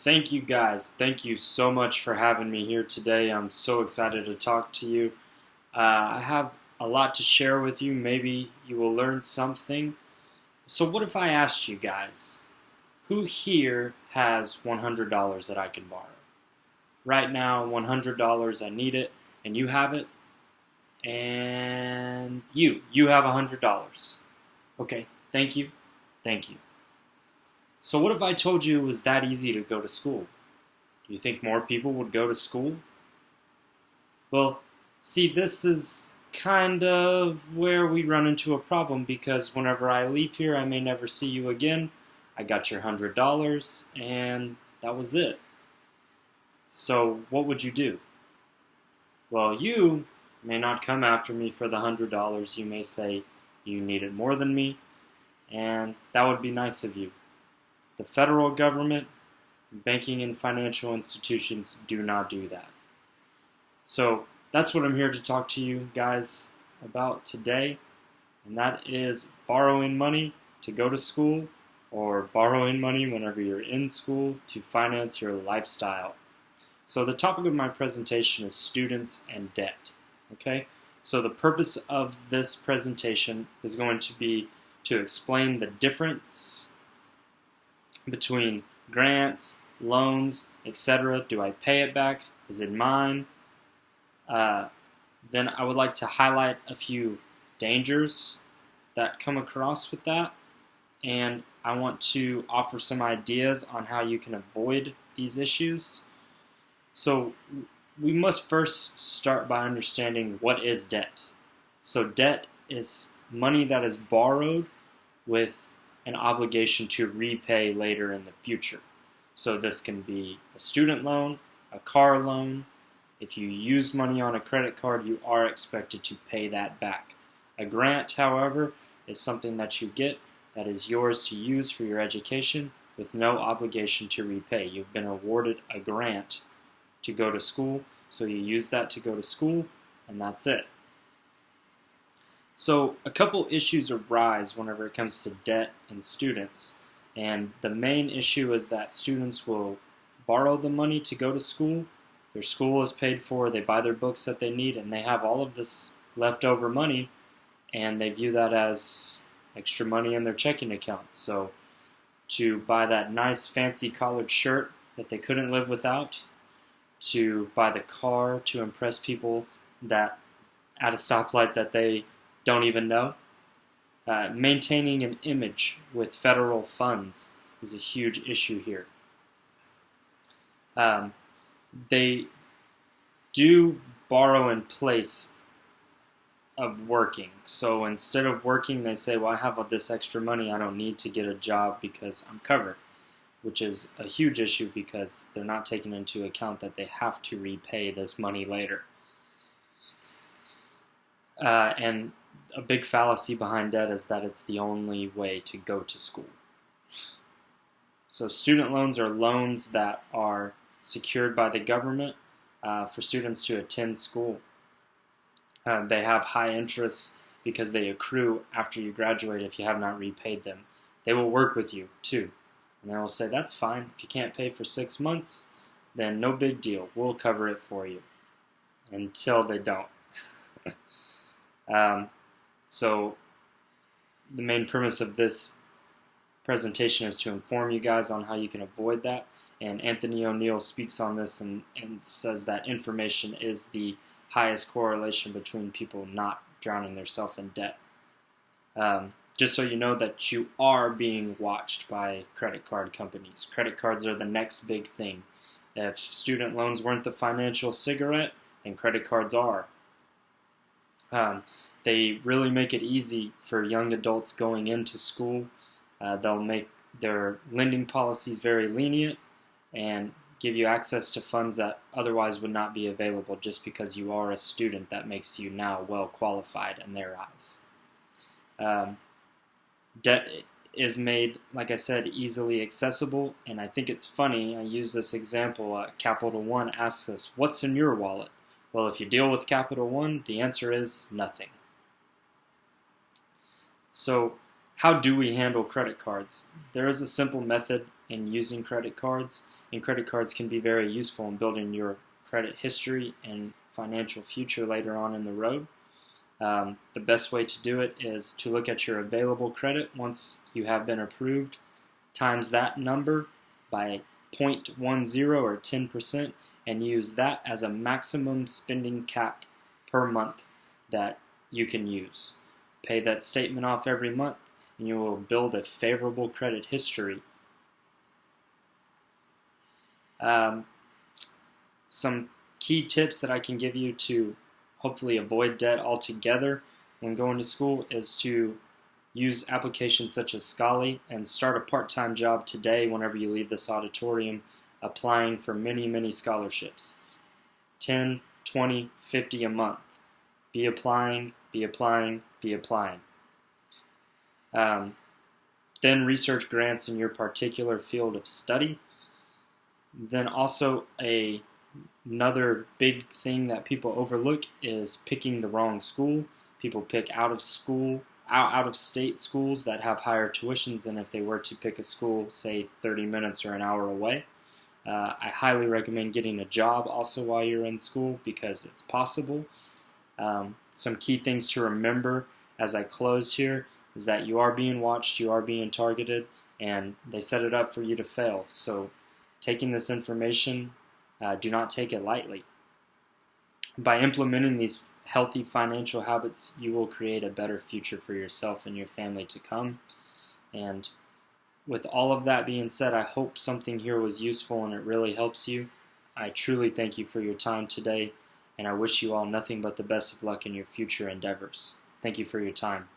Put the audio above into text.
Thank you guys. Thank you so much for having me here today. I'm so excited to talk to you. I have a lot to share with you. Maybe you will learn something. So, what if I asked you guys, who here has $100 that I can borrow? Right now, $100, I need it, and you have it, and you have $100. Okay, thank you. Thank you. So what if I told you it was that easy to go to school? Do you think more people would go to school? Well, see, this is kind of where we run into a problem because whenever I leave here, I may never see you again. I got your $100, and that was it. So what would you do? Well, you may not come after me for the $100. You may say you need it more than me, and that would be nice of you. The federal government, banking and financial institutions do not do that. So that's what I'm here to talk to you guys about today, and that is borrowing money to go to school or borrowing money whenever you're in school to finance your lifestyle. So the topic of my presentation is students and debt. Okay? So the purpose of this presentation is going to be to explain the difference between grants, loans, etc. Do I pay it back? Is it mine? Then I would like to highlight a few dangers that come across with that, and I want to offer some ideas on how you can avoid these issues. So we must first start by understanding what is debt. So debt is money that is borrowed with an obligation to repay later in the future. So this can be a student loan, a car loan. If you use money on a credit card, you are expected to pay that back. A grant, however, is something that you get that is yours to use for your education with no obligation to repay. You've been awarded a grant to go to school, so you use that to go to school, and that's it. So a couple issues arise whenever it comes to debt and students, and the main issue is that students will borrow the money to go to school. Their school is paid for, they buy their books that they need, and they have all of this leftover money, and they view that as extra money in their checking accounts. So to buy that nice fancy collared shirt that they couldn't live without, to buy the car to impress people that at a stoplight that they don't even know. Maintaining an image with federal funds is a huge issue here. They do borrow in place of working. So instead of working, they say, well, I have all this extra money. I don't need to get a job because I'm covered, which is a huge issue because they're not taking into account that they have to repay this money later. And a big fallacy behind debt is that it's the only way to go to school. So student loans are loans that are secured by the government for students to attend school. They have high interest because they accrue after you graduate if you have not repaid them. They will work with you too. And they will say, that's fine. If you can't pay for 6 months, then no big deal. We'll cover it for you. Until they don't. So the main premise of this presentation is to inform you guys on how you can avoid that. And Anthony O'Neill speaks on this and says that information is the highest correlation between people not drowning themselves in debt. Just so you know that you are being watched by credit card companies. Credit cards are the next big thing. If student loans weren't the financial cigarette, then credit cards are. They really make it easy for young adults going into school. They'll make their lending policies very lenient and give you access to funds that otherwise would not be available just because you are a student. That makes you now well qualified in their eyes. Debt is made, like I said, easily accessible, and I think it's funny. I use this example. Capital One asks us, what's in your wallet? Well, if you deal with Capital One, the answer is nothing. So how do we handle credit cards? There is a simple method in using credit cards, and credit cards can be very useful in building your credit history and financial future later on in the road. The best way to do it is to look at your available credit once you have been approved, times that number by 0.10 or 10%, and use that as a maximum spending cap per month that you can use. Pay that statement off every month, and you will build a favorable credit history. Some key tips that I can give you to hopefully avoid debt altogether when going to school is to use applications such as Scholly and start a part-time job today whenever you leave this auditorium, applying for many scholarships. 10, 20, 50 a month. Be applying, be applying, be applying. Then research grants in your particular field of study. Then also another big thing that people overlook is picking the wrong school. People pick out of state schools that have higher tuitions than if they were to pick a school, say 30 minutes or an hour away. I highly recommend getting a job also while you're in school because it's possible. Some key things to remember as I close here is that you are being watched, you are being targeted, and they set it up for you to fail. So taking this information, do not take it lightly. By implementing these healthy financial habits, you will create a better future for yourself and your family to come. And with all of that being said, I hope something here was useful and it really helps you. I truly thank you for your time today, and I wish you all nothing but the best of luck in your future endeavors. Thank you for your time.